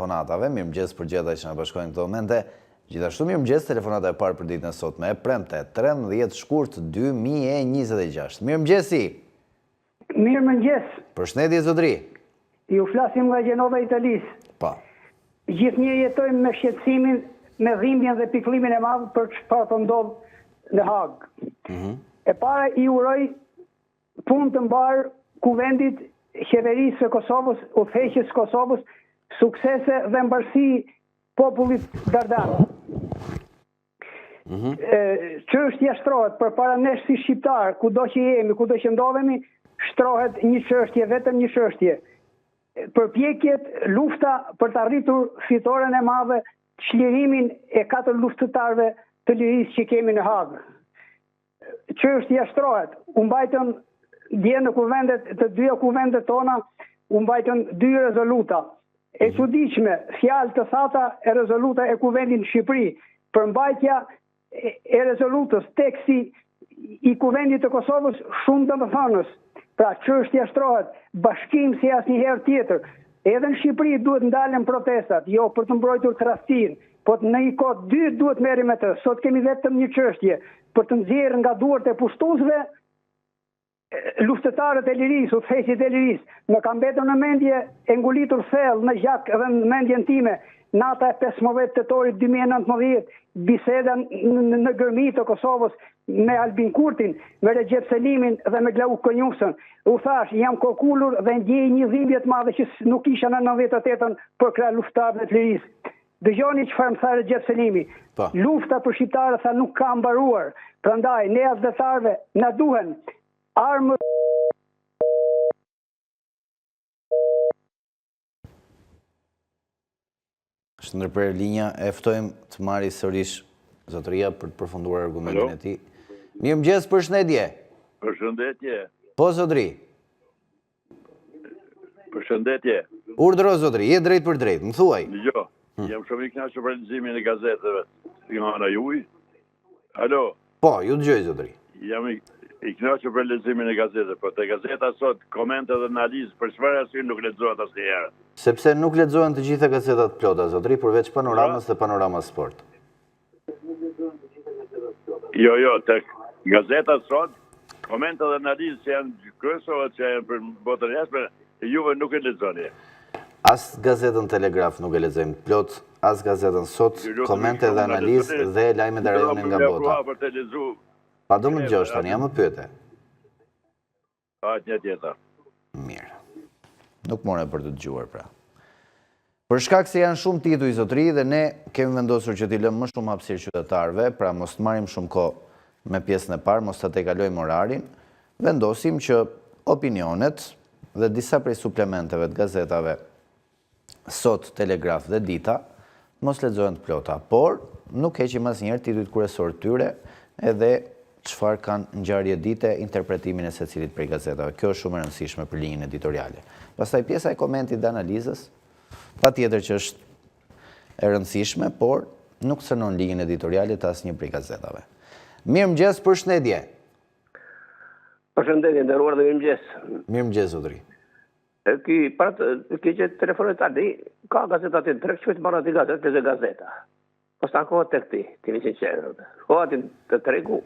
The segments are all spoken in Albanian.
telefonatave, mirëmëngjes për gjitha që na bashkojnë këto momente. Gjithashtu mirëmëngjes telefonata e parë për ditën e sotme, e premte, 13 shkurt 2026. Mirëmëngjesi. Mirëmëngjes. Përshëndetje zotëri. Ju flasim nga Gjenova Italisë. Po. Gjithnjë jetojmë me shqetësimin, me dhimbjen dhe pikëllimin e madh për çfarë po ndodh në Hagë. E para i uroj punë të mbarë kuvendit, qeverisë së Kosovës, udhëheqjes së Kosovës, suksese dhe mbarësi popullit dardan. Çështja shtrohet përpara nesh si shqiptar, kudo që jemi, kudo që ndodhemi, shtrohet një çështje, vetëm një çështje. Përpjekjet, lufta për të arritur fitoren e madhe, çlirimin e 4 luftëtarëve të lirisë që kemi në Hagë. Çështja shtrohet, u mbajtën dje në kuvendet, të dyja kuvendet tona, u mbajtën 2 rezoluta. E çuditshme, fjalë të thata e rezoluta e kuvendit në Shqipëri, për mbajtja e rezolutës, teksti i kuvendit të Kosovës shumë domethënës. Pra çështja shtrohet, bashkim si asnjëherë tjetër. Edhe në Shqipëri duhet ndalen protestat, jo për të mbrojtur tradhtin, po në një kohë dy duhet merrim me të. Sot kemi vetëm një çështje, për të nxjerrë nga duart e pushtuesve luftëtarët e lirisë, udhëheqësit e lirisë. Më ka mbetur në mendje e ngulitur thellë në gjak edhe në mendjen time, nata e 15 tetorit 2019, biseda në Gërmi të Kosovës me Albin Kurtin, me Recep Selimin dhe me Glauk Konjusën. U thash, jam kokullur dhe ndjej një dhimbje të madhe që nuk isha në 98-ën për krah luftëtarëve të lirisë. Dëgjoni çfarë më tha Recep Selimi. Lufta për shqiptarët tha nuk ka mbaruar. Prandaj ne azhdetarëve na duhen armë. Është ndërprerë linja, e ftojmë të marrë sërish zotëria për të përfunduar argumentin e tij. Mirëmëngjes, përshëndetje. Përshëndetje. Po zotëri. Përshëndetje. Urdhëro zotëri, je drejt për drejt, më thuaj. Jo, jam shumë i kënaqur për leximin e gazetave nga ana juaj. Alo. Po, ju dëgjoj zotëri. Jam i kënaqur për leximin e gazetave, po te gazeta sot komente dhe analizë për çfarë arsye nuk lexohet asnjëherë. Sepse nuk lexohen të gjitha gazetat plota zotëri, përveç Panoramës dhe Panorama Sport. Jo, tek gazeta sot komente dhe analizë që janë kryesore që janë për botën jashtë, juve nuk e lexoni. As gazetën Telegraf nuk e lexojmë plot, as gazetën Sot, komente dhe analizë dhe lajmet e rajonit nga bota. Pa do më dëgjosh tani, jam më pyete. Një tjetër. Mirë. Nuk more për të dëgjuar pra. Për shkak se janë shumë tituj zotëri dhe ne kemi vendosur që t'i lëmë më shumë hapësirë qytetarëve, pra mos të marrim shumë kohë me pjesën e parë, mos ta tejkalojmë orarin, vendosim që opinionet dhe disa prej suplementeve të gazetave Sot, Telegraf dhe Dita mos lexohen të plota, por nuk heqim asnjëherë titujt kryesor të tyre edhe çfarë kanë ngjarje dite, interpretimin e secilit prej gazetave. Kjo është shumë e rëndësishme për linjën editoriale. Pastaj pjesa e komentit dhe analizës, patjetër që është e rëndësishme, por nuk cënon linjën editoriale të asnjë prej gazetave. Mirëmëngjes, përshëndetje. Përshëndetje, nderuar dhe mirëmëngjes. Mirëmëngjes zotëri. Ki që telefonet tani, ka gazetat të drejtë, që të marrë të gazetat, të gazeta. Po s'ta kohët të këti, të një qenë. Kohët të tregu,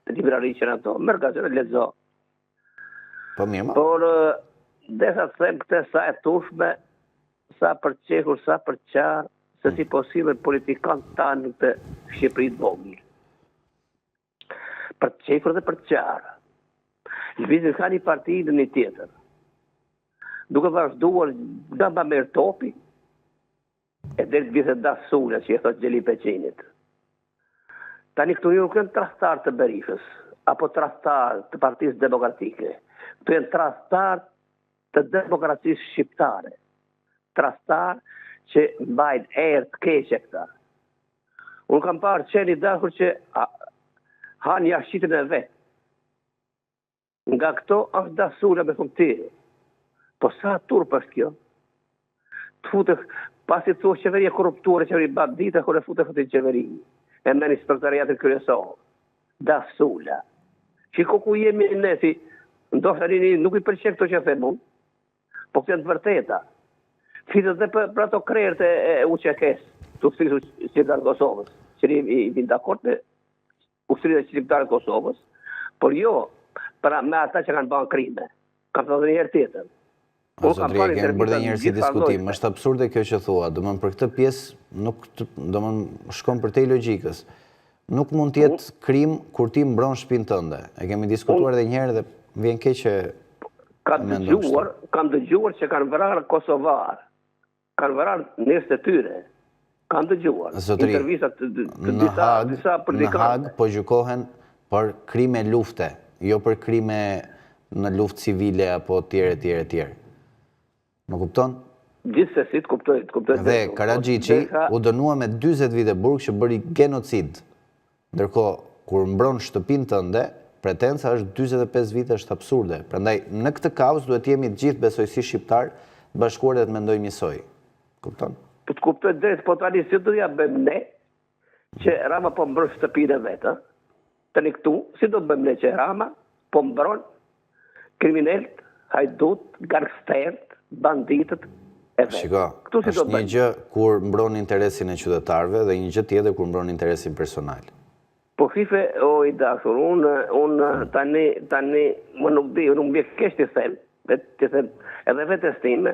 të librari që në to, mërë gazetat lezo. Po mirë ma. Por, desa të them këte sa e tushme, sa për qekur, sa për qarë, se si posible politikan tanë në të Shqipërit vogël. Për qekur dhe për qarë. Lëvizit ka një parti dhe një tjetër. Duke vazhduar nga ma merë topi, e dhe të vjetët dasune, që e thot Gjeli Peqinit. Tani këtu nuk janë trastar të Berishës, apo trastar të Partisë Demokratike. Këtu janë trastar të demokracisë shqiptare. Trastar që mbajnë erë të keqe këta. Unë kam parë qeni dashur që hanë jashqitën e vetë. Nga këto është dasune me funktirë. Po sa turp është kjo? Të futë, pasi të thua qeveria korruptuare, qeveri bandita, kër e futë në qeveri. E me një inspektoriatin kryesor. Dasula. Shiko ku jemi ne, si ndoshta rini nuk i pëlqen këto që them unë, po këtë janë të vërteta. Fitët dhe për ato krerët e UÇK-s, të ushtrisë shqiptarë Kosovës, që i vinë dakord me ushtrisë shqiptarë Kosovës, por jo me ata që kanë bërë krime. Kam thënë një herë tjetër. O zotri, e kemi bërë dhe njërë si diskutim, është absurde kjo që thua, do më për këtë pjesë, do më shkon për te i logikës. Nuk mund tjetë krim kur ti mbron shtëpinë tënde. E kemi diskutuar dhe njërë dhe vjen keq që Kam dëgjuar që kanë vrarë Kosovar, kanë vrarë njerëz të tyre. Kam dëgjuar intervistat të disa në politikanë. Hag po gjykohen për krime lufte, jo për krime në luftë civile apo tjere. Më kupton? Gjithsesi të kuptoj. Dhe Karadzici u dënua me 40 vite burg që bëri genocid. Ndërkohë, kur mbron shtëpinë tënde, pretenca është 45 vite, është absurde. Prandaj, në këtë kaos duhet jemi të gjithë besoj si shqiptar, bashkuar dhe të mendojmë njësoj. Kupton? Po të kuptoj drejt, po tani si do ja bëjmë ne që Rama po mbron shtëpinë e vet, tani këtu, si do bëjmë ne që Rama po mbron kriminalët, hajdut, gangsterët, banditët e vet. Shiko, është një gjë kur mbron interesin e qytetarëve dhe një gjë tjetër kur mbron interesin personal. Po fife, o i dashur, unë tani, më nuk di, nuk bje kesh të them, edhe vetës time,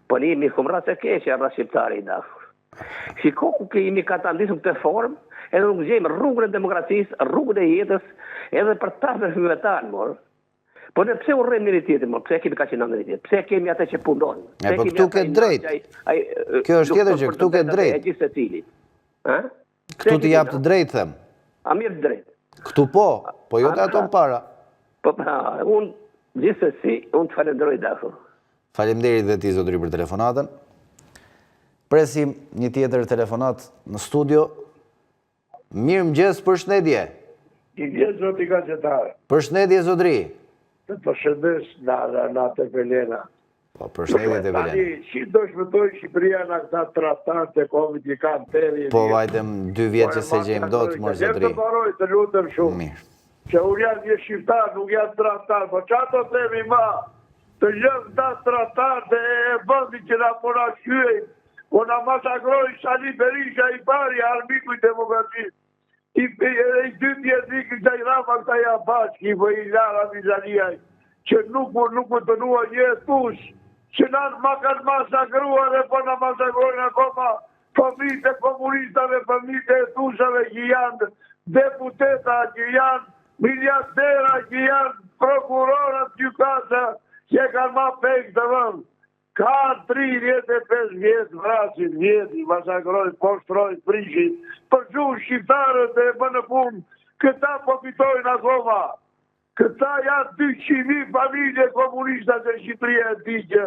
po një jemi kumra të kesh e rra shqiptari i dashur. Shiko ku kemi ka të ndisëm këtë formë, edhe nuk gjejmë rrugën e demokracisë, rrugën e jetës, edhe për ta për fëmëve tanë, mor. Po ne pse u rrem njëri tjetër, mor? Pse kemi ka që në njëri tjetër? Pse kemi atë që punon? Po këtu ke drejt. Kjo është tjetër që këtu ke drejt. Këtu t'i jap të drejt, them. A mirë drejt. Këtu po jo të ato në para. Po, unë, gjithsesi, unë të falenderoj dashur. Faleminderit dhe ti, zotëri, për telefonatën. Presim një tjetër telefonat në studio. Mirë mëngjes, përshëndetje. Mirëmëngjes, zoti gazetar. Përshëndetje, zotëri. Të përshëndes në të Velena. Po, përshëndetje të Velena. Tani, si do shpëtoj Shqipëria në këta tratat e Covid i kanë teri. Po, vajtëm 2 vjetë që se gjemë do të mërë, zotëri. Të paroj të lutëm shumë. Mirë. Që unë janë një shqiptar, nuk janë tratar. Po që ato temi ma, të gjëmë ta tratat e bëndi që na pona shqyejnë. Po na masakroj Sali Berisha i pari, armiku i demokracisë. I dytje zikë që i Rama këta ja bashki, po i Lara Mizaniaj, që nuk më të nua një tush, që nanë ma kanë masakruar e po në masakrojnë akoma fëmijët e komunistave, fëmijët e tushave që janë deputeta, që janë miliardera, që janë prokurorat gjykata, që kanë ma pek të vëllë. Ka 35 vjetë vrasin, vjetë, i masakrojnë, poshtrojnë, prishin, përgjuhë shqiptarët e më në punë, këta po fitojnë akoma. Këta janë 200.000 familje komunistat e Shqipëria e ti që